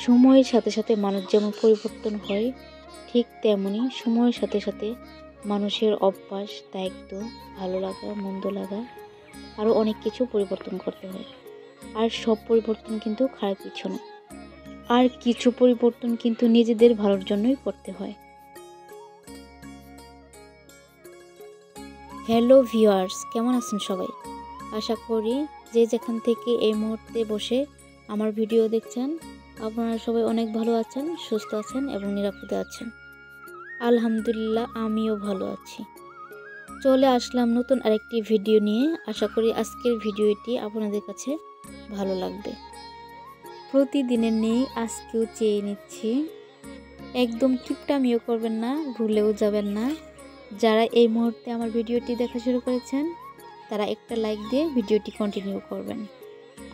সময়ের সাথে সাথে মানুষ যেমন পরিবর্তন হয়, ঠিক তেমনি সময়ের সাথে সাথে মানুষের অভ্যাস, দায়িত্ব, ভালো লাগা, মন্দ লাগা আরও অনেক কিছু পরিবর্তন করতে হয়। আর সব পরিবর্তন কিন্তু খারাপ কিছু না। আর কিছু পরিবর্তন কিন্তু নিজেদের ভালোর জন্যই করতে হয়। হ্যালো ভিউয়ার্স, কেমন আছেন সবাই? আশা করি যে যেখান থেকে এই মুহূর্তে বসে আমার ভিডিও দেখছেন আপনারা সবাই অনেক ভালো আছেন, সুস্থ আছেন এবং নিরাপদে আছেন। আলহামদুলিল্লাহ, আমিও ভালো আছি। চলে আসলাম নতুন আরেকটি ভিডিও নিয়ে। আশা করি আজকের ভিডিওটি আপনাদের কাছে ভালো লাগবে। প্রতিদিনের নেই, আজকেও চেয়ে নিচ্ছি। একদম কিপটামিও করবেন না, ভুলেও যাবেন না। যারা এই মুহূর্তে আমার ভিডিওটি দেখা শুরু করেছেন তারা একটা লাইক দিয়ে ভিডিওটি কন্টিনিউ করবেন।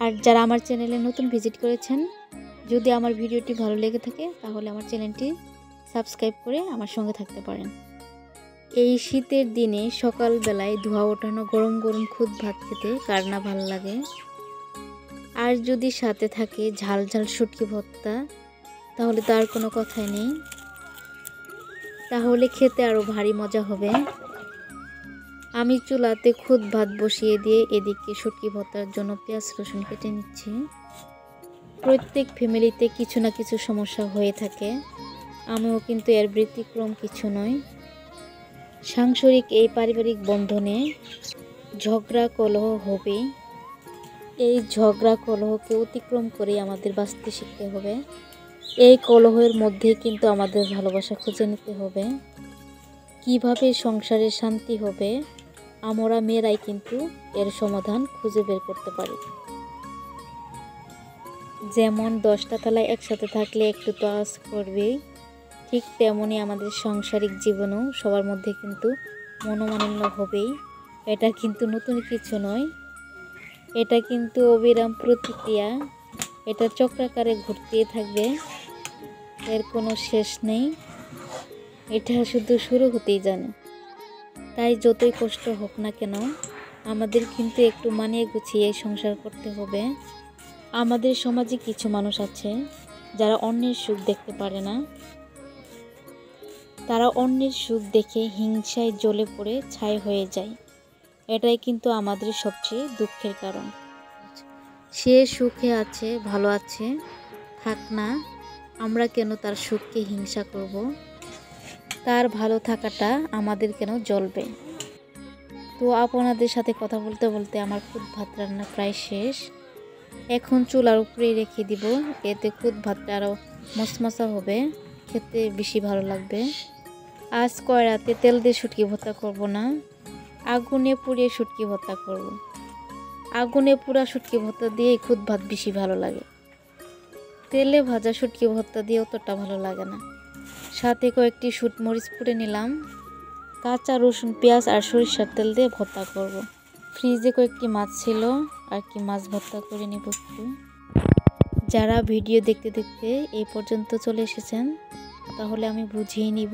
আর যারা আমার চ্যানেলে নতুন ভিজিট করেছেন, যদি আমার ভিডিওটি ভালো লেগে থাকে তাহলে আমার চ্যানেলটি সাবস্ক্রাইব করে আমার সঙ্গে থাকতে পারেন। এই শীতের দিনে সকালবেলায় ধোয়া ওঠানো গরম গরম খুদ ভাত খেতে কার না ভালো লাগে। আর যদি সাথে থাকে ঝাল ঝাল শুটকি ভর্তা, তাহলে তো আর কোনো কথাই নেই। তাহলে খেতে আরও ভারী মজা হবে। আমি চুলাতে খুদ ভাত বসিয়ে দিয়ে এদিকে শুটকি ভর্তার জন্য পেঁয়াজ রসুন কেটে নিচ্ছি। প্রত্যেক ফ্যামিলিতে কিছু না কিছু সমস্যা হয়ে থাকে, আমিও কিন্তু এর ব্যতিক্রম কিছু নয়। সাংসারিক এই পারিবারিক বন্ধনে ঝগড়া কলহ হবেই। এই ঝগড়া কলহকে অতিক্রম করে আমাদের বাঁচতে শিখতে হবে। এই কলহের মধ্যে কিন্তু আমাদের ভালোবাসা খুঁজে নিতে হবে। কিভাবে সংসারে শান্তি হবে, আমরা মেয়েরাই কিন্তু এর সমাধান খুঁজে বের করতে পারি। যেমন 10টা তলায় একসাথে থাকলে একটু তো আওয়াজ করবেই, ঠিক তেমনি আমাদের সাংসারিক জীবনেও সবার মধ্যে কিন্তু মনোমালিন্য হবেই। এটা কিন্তু নতুন কিছু নয়, এটা কিন্তু অবিরাম প্রতিক্রিয়া। এটা চক্রাকারে ঘুরতেই থাকবে, এর কোনো শেষ নেই। এটা শুধু শুরু হতেই জানে। তাই যতই কষ্ট হোক না কেন, আমাদের কিন্তু একটু মানিয়ে গুছিয়ে সংসার করতে হবে। আমাদের সমাজে কিছু মানুষ আছে যারা অন্যের সুখ দেখতে পারে না। তারা অন্যের সুখ দেখে হিংসায় জ্বলে পড়ে ছাই হয়ে যায়। এটাই কিন্তু আমাদের সবচেয়ে দুঃখের কারণ। সে সুখে আছে, ভালো আছে, থাক না, আমরা কেন তার সুখকে হিংসা করব? তার ভালো থাকাটা আমাদের কেন জ্বলবে? তো আপনাদের সাথে কথা বলতে বলতে আমার খুদ ভাত রান্না প্রায় শেষ। এখন চুলার উপরেই রেখে দিব, এতে খুদ ভাতটা আরও মশমশা হবে, খেতে বেশি ভালো লাগবে। আজ কড়াইতে তেল দিয়ে শুটকি ভর্তা করব না, আগুনে পুড়িয়ে শুটকি ভর্তা করব। আগুনে পুড়া শুটকি ভর্তা দিয়ে খুদ ভাত বেশি ভালো লাগে। তেলে ভাজা শুটকি ভর্তা দিয়ে অতটা ভালো লাগে না। সাথে কয়েকটি মরিচ পুড়ে নিলাম। কাঁচা রসুন, পেঁয়াজ আর সরিষার তেল দিয়ে ভর্তা করব। ফ্রিজে কয়েকটি মাছ ছিল, আর কি মাছ ভর্তা করে নেব একটু। যারা ভিডিও দেখতে দেখতে এই পর্যন্ত চলে এসেছেন, তাহলে আমি বুঝিয়ে নিব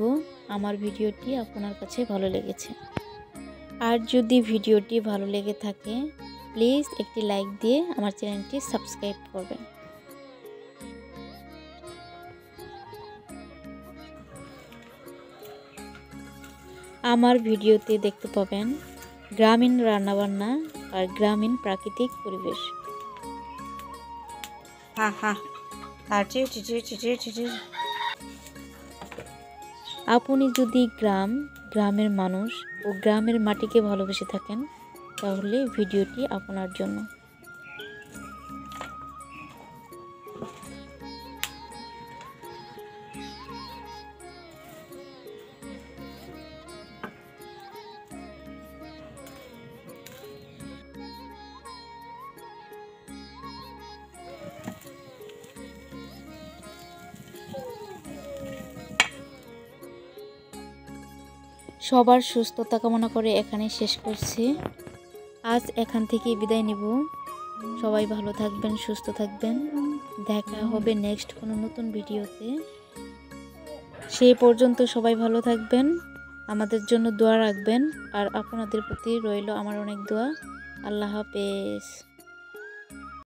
আমার ভিডিওটি আপনার কাছে ভালো লেগেছে। আর যদি ভিডিওটি ভালো লেগে থাকে, প্লিজ একটি লাইক দিয়ে আমার চ্যানেলটি সাবস্ক্রাইব করবেন। আমার ভিডিওতে দেখতে পাবেন গ্রামীণ রান্নাবান্না আর গ্রামীণ প্রাকৃতিক পরিবেশ। আপনি যদি গ্রামের মানুষ ও গ্রামের মাটিকে ভালোবেসে থাকেন, তাহলে ভিডিওটি আপনার জন্য। সবার সুস্থতা কামনা করে এখানে শেষ করছি। আজ এখান থেকেই বিদায় নিব। সবাই ভালো থাকবেন, সুস্থ থাকবেন। দেখা হবে নেক্সট কোনো নতুন ভিডিওতে। সেই পর্যন্ত সবাই ভালো থাকবেন, আমাদের জন্য দোয়া রাখবেন। আর আপনাদের প্রতি রইল আমার অনেক দোয়া। আল্লাহ হাফেজ।